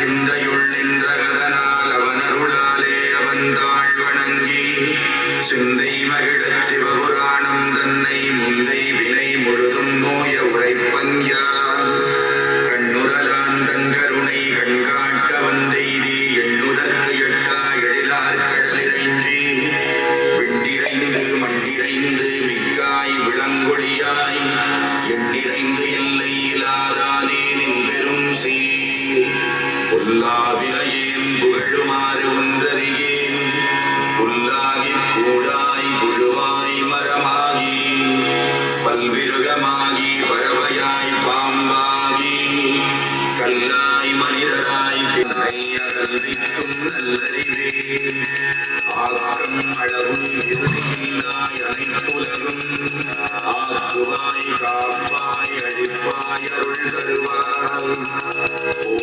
சிந்தையுள் நின்றதனால் அவனருளாலே அவன்தாள் வணங்கி சிந்தை மகிழச் சிவபுராணம் தன்னை முந்தை வினை முழுதும் நோய உரைப்பங்கியான் கண்ணுரலான் தங்கருணை கண்காட்ட வந்தெய்தி எண்ணுதற்கு எட்டா எழிலார் கடலிறைஞ்சி விண்டிரைந்து மண்டிரைந்து மிக்காய் விளங்கொழியாய் எண்ணிறைந்து எல்லை இலாதானே நின் பெரும் சீர் பொல்லாவினையேன் புகழுமாறு ஒன்றறியேன் புல்லாகி கூடாய் புழுவாய் மரமாகி பல்விருகமாகி பறவையாய் பாம்பாகி கல்லாய் மனிதராய் பின்னை அகல்விக்கும் நல்லறிவே ஆக்கம் அளவும் இறுதியில்லாய் அனைத்துலகும் ஆக்குவாய் காப்பாய் அழிப்பாய் அருள் தருவாய்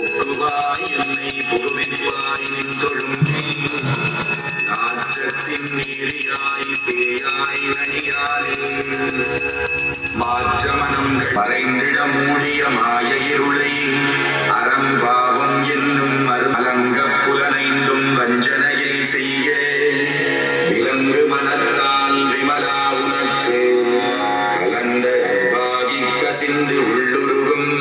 போக்குவாய் என்னை புகுவிப்பாய் நின்றொழும் நாற்றத்தின் நீரியாய் சேயாய் நணியானே மாற்றமனங்கள் மறைந்திட மூடிய மாய இருளை அறம்பாவம் என்னும் அலங்க புலனைந்தும் வஞ்சனையை செய்ய விலங்கு மனத்தால் விமலா உனக்கு கலந்த அன்பாகி கசிந்து உள்ளுருகும்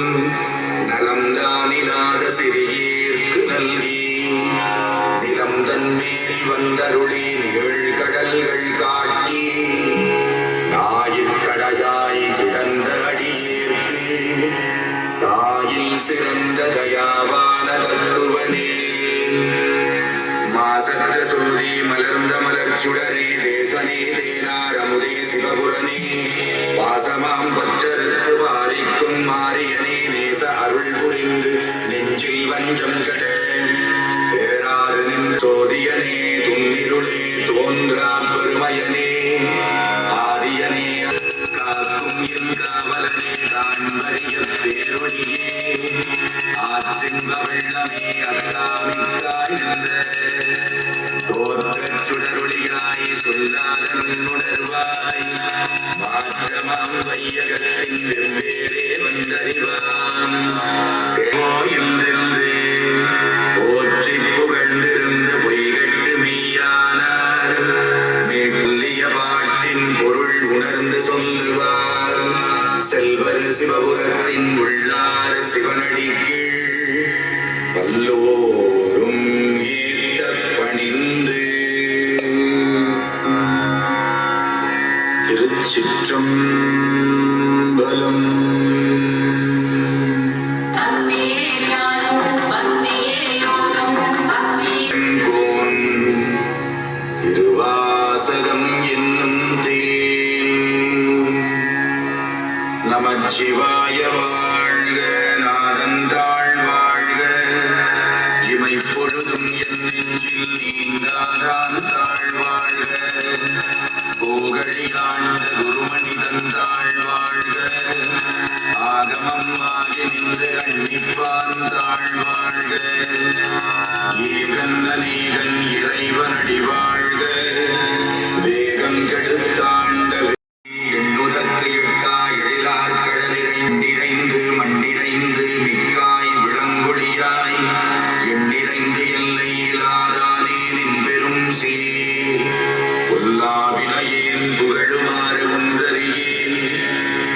நலம்தானிலாத சிறியேற்கு நல்கி நிலம் தன்மேல் வந்தருளி நிகழ் கடல்கள் காட்டி நாயிற்கடையாய் கிடந்த அடியேற்கு தாயில் சிறந்த தயாவான தத்துவனே மாசற்ற சோதி மலர்ந்த மலர்ச்சுடரே தேசனே தேனார் அமுதே சிவபுரனே பாசமாம் பற்றறுத்து பாரிக்கும் மாரியனே நேச அருள் புரிந்து நெஞ்சில் வஞ்சம் கட பேராது நின் சோதியனே துன்னிருளே தோன்றா பெருமையனே ஆதியனே காக்கும் என் காவலனே தான் வரிய பேரொழியே ஆற்றின் வெள்ளமே அத்தாமிக்காய் நின்ற தோற்றச் சுடரொளியாய் சொல்லாத நுண்ணுணர்வாய் மாற்றமாம் வையகத்தின் வெவ்வேறே வந்தறிவான் தேவோ என்றென்று போற்றி புகழ்ந்திருந்து பொய்கட்டு மெய்யானார் மேற்கொள்ளிய பாட்டின் பொருள் உணர்ந்து சொல்லுவார் செல்வர் சிவபுரத்தின் உள்ளார் சிவனடி கீழ் வல்லோரும் ஏத்த பணிந்து திருச்சிற்றம்பலம். திருவாசகம் என்னும் தேன் நமச்சிவாய வாழ்க நாதந்தாள் வாழ்க இமை பொழுதும் என் நெஞ்சில் நீங்காதான் தாழ் வாழ்க கோகழியாண்ட குருமணி தந்தாள் வாழ்க ஆகமம் ஆகி நின்று கண்ணிப்பான் தாழ் வாழ்க ஏகன் அநேகன் இறைவனடி வாழ்க வேகம் கெடுத்தாண்ட எண்ணுதற்கு எட்டா எழிலார் கடலிறைந்து மண்ணிறைந்து மிக்காய் விளங்கொழியாய் எண்ணிறைந்து எல்லை இலாதானே நின் பெரும் சீர் பொல்லாவினையேன் புகழுமாறு ஒன்றறியேன்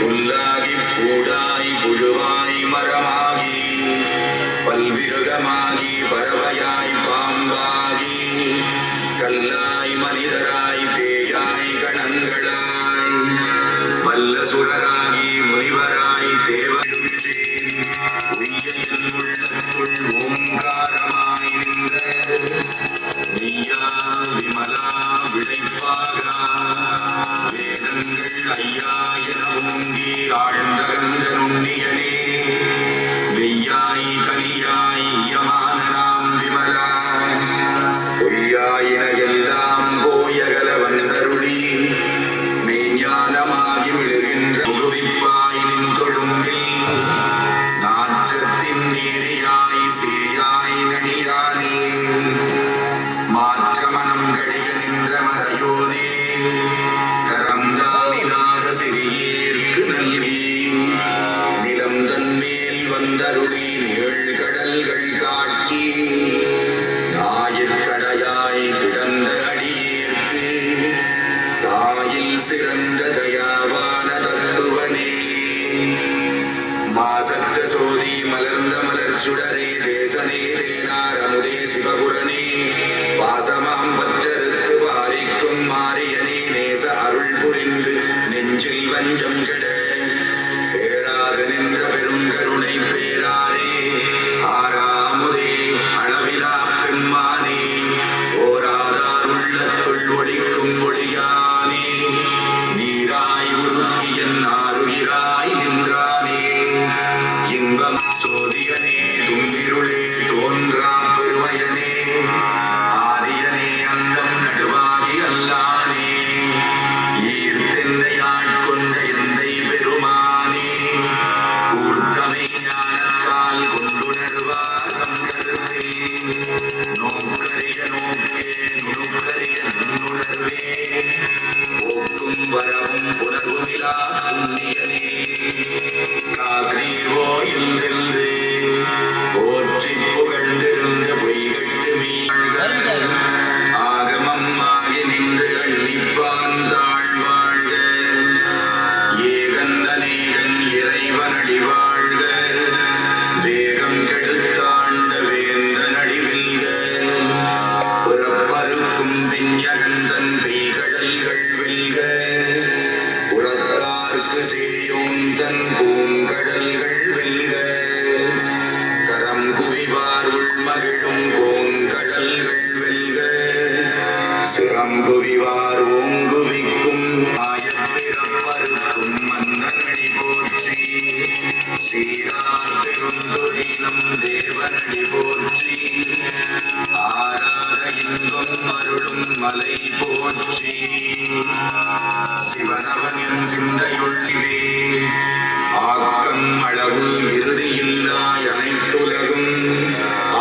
புல்லாகி கூடாய் புழுவாய் மரமாகி பல்விருகமாகி பறவையாய் பாம்பாகி கல்லாய் மனிதராய் பேயாய் கணங்களாய் வல்ல சுரராகி முனிவராய் தேவருள்வேன் உய்யன் உள்ளத்துள் ஓங்காரமாய் நின்ற மெய்யா விமலா விளைப்பாகா வேதங்கள் ஐயா என ஓங்கி ஆழ்ந்தகந்த நுண்ணியனே மெய்யாய் கனியாய் யமான நாம் விமலா பொய்யாயின எல்லாம் போயகல வந்தருளி மெய்ஞானமாகி விழுகின்ற உருவிப்பாய் நின் தொழும்பில் நாற்றத்தின் நீரியாய் சேயாய் நணியானே மாற்றமனம் கழிய நின்ற மறையோனே கரந்தாமிலாத சிறியேற்கு நல்கி வஞ்சம் கெட பேராக நின்ற பெருங்கருணை பேராரே ஆறாமுதே அளவிலா பெம்மானே ஓராதார் உள்ளத்துள் ஒளிக்கும் ஒளியானே நீராய் உருக்கி என் ஆருயிராய் நின்றானே இன்பம் சோதியனே தும்பிருளே தோன்றா பெருமையனே ஆரியனே அந்தம் நடுவாகி அல்லானே ஈர்த்தென்னையாட்கொண்ட எந்தை பெருமானே ஊர்த்தமை ஞானத்தால் கொண்டுணர்வார் கண்கருத்தே நோக்கரிய நோக்கே நுணுக்கரிய நுண்ணுணர்வே போக்கும் வரவும் புணர்வுமிலா புண்ணியனே காதீவோ இல்லென்று போற்றி புகழ்ந்திருந்த பொய்கட்டு மீள்கள் ஆகமம் ஆகி நின்று அள்ளிப்பான் தாழ்வாழ்க ஏகந்தனேகன் இறைவனடி வாழ்க வேகம் கெடுத்தாண்ட வேந்தனடி வெல்க புறப்பருக்கும் விஞ்ஞகந்தன் பெய்கடல்கள் வெல்க புறத்தார்க்கு சேயோந்தன் பூங்கடல்கள் வெல்க கரம் குவிவார் உள்மகிழும் கோங்கடல்கள் வெல்க சிரம் குவிவார் ஓங்குவிக்கும் ஆயப்பிறப்பருக்கும் மன்னனடி போற்றி சீரார் பெருந்தொழிலம் தேவனடி போற்றி ஆராத இன்பம் அருளும் மலை போற்றி சிவனவனின் சிந்தையுள்ளிவே ஆக்கம் அளவு இறுதியில்லாய் அனைத்துலகும்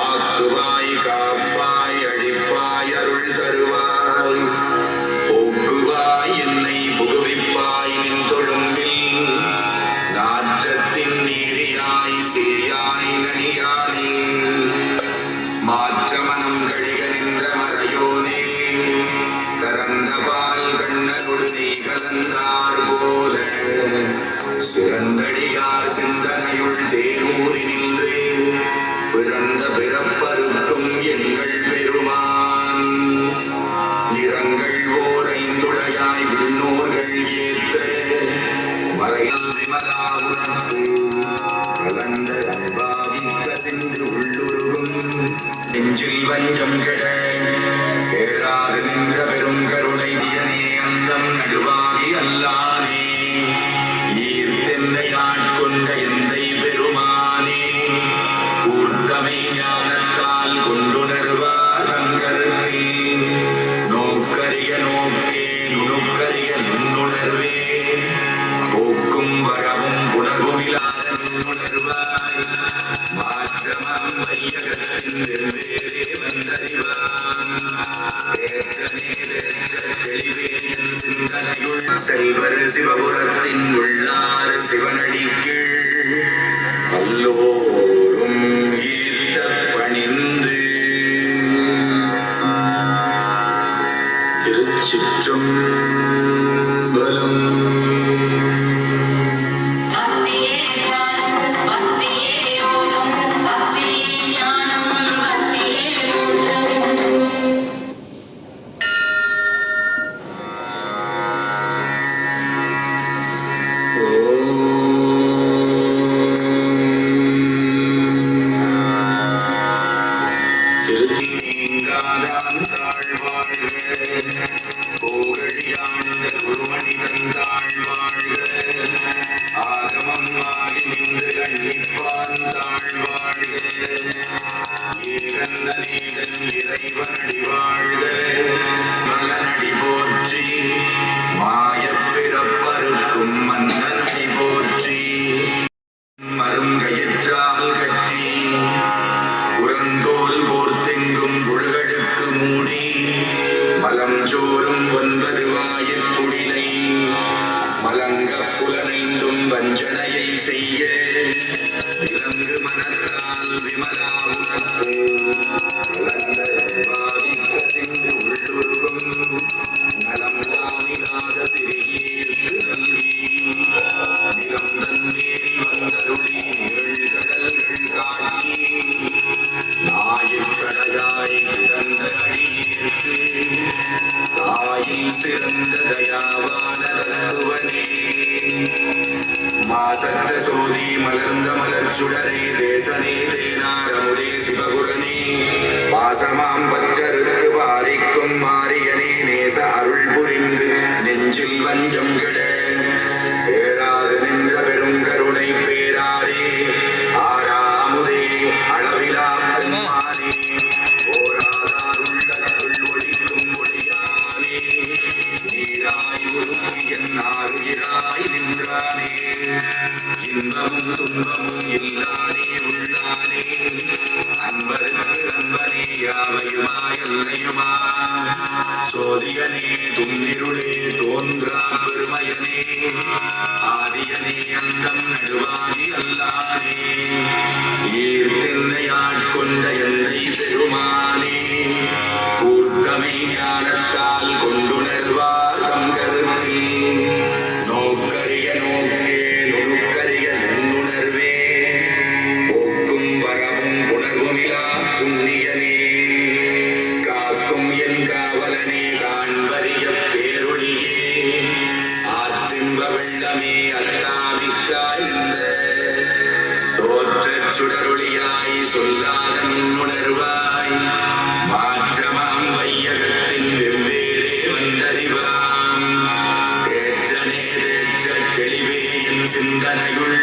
ஆக்குவாய் காப்பாய் அழிப்பாய் அருள் தருவாய் போக்குவாய் என்னை புகுவிப்பாய் நின் தொழும்பில் நாற்றத்தின் நீரியாய் சேயாய் நனியானே மாற்றமனம் கழிக நின்ற மறையோனே கரந்த பால் கண்ணனொடு நீ கலந்தார் போல சிறந்தடியார் சிந்தனையுள் தேரூறி நின்று பிறந்த பிறப்பருக்கும் எங்கள் பெருமான் நிறங்கள் ஓரைந்துடையாய் விண்ணோர்கள் ஏத்த மறையால் விமலா உனக்கு கலந்த அன்பாவிக்க சென்று உள்ளுருகும் நெஞ்சில் வஞ்சம் கெட கேளாது நின்ற பெருங்கருணை தியனே அந்தம் நடுவாகி அல்லானே ஈர்த்தென்னையாட்கொண்ட எந்தை பெருமானே ஊர்த்தமை ஞானத்தால் கொண்டுணர்வார் கண்கருத்தே நோக்கரிய நோக்கே நுணுக்கரிய நுண்ணுணர்வே போக்கும் வரவும் மாசற்ற சோதி மலர்ந்த மலர்ச்சுடரே தேசனே தேனாரமுதே சிவகுரனே பாசமாம் பற்றறுத்து பாரிக்கும் மாரியனே நேச அருள் புரிந்து நெஞ்சில் வஞ்சம் கெட பேராது நின்ற பெரும் கருணை பேராரே ஆறாமுதே அளவிலா பெருமானே ஓராதார் உள்ளத்துள் ஒளிக்கும் ஒளியானே நீராய் உருகி என் ஆறுயிராய் நின்றானே இன்பமும் துன்பமும் இல்லானே உள்ளானே அன்பருக்கு அன்பனே யாவையுமாய் அல்லையுமா சோதியனே துன்னிருளே தோன்றா பெருமையனே ஆதியனே அந்தம் நடுவாகி அல்லானே ஈர்த்தென்னை ஆட்கொண்ட எந்தை பெருமானே கூர்த்தமை ஞானத்தால் கொண்டுணர்வார் தம் கருத்தில் நோக்கரிய நோக்கே நுணுக்கரிய நுண்ணுணர்வே போக்கும் வரவும் புணர்வுமிலா புண்ணியனே காக்கும் என் காவலனே காண்பரிய பேரொழியே ஆற்றின்ப வெள்ளமே அல்லாவிக்காய் நின்ற தோற்றச் சுடரொளியாய் சொல்லாத நுண்ணுணர்வாய் மாற்றமாம் வையகத்தின் வெவ்வேறே வந்தறிவாம் தேற்றனே தேற்ற தெளிவே என் சிந்தனையுள்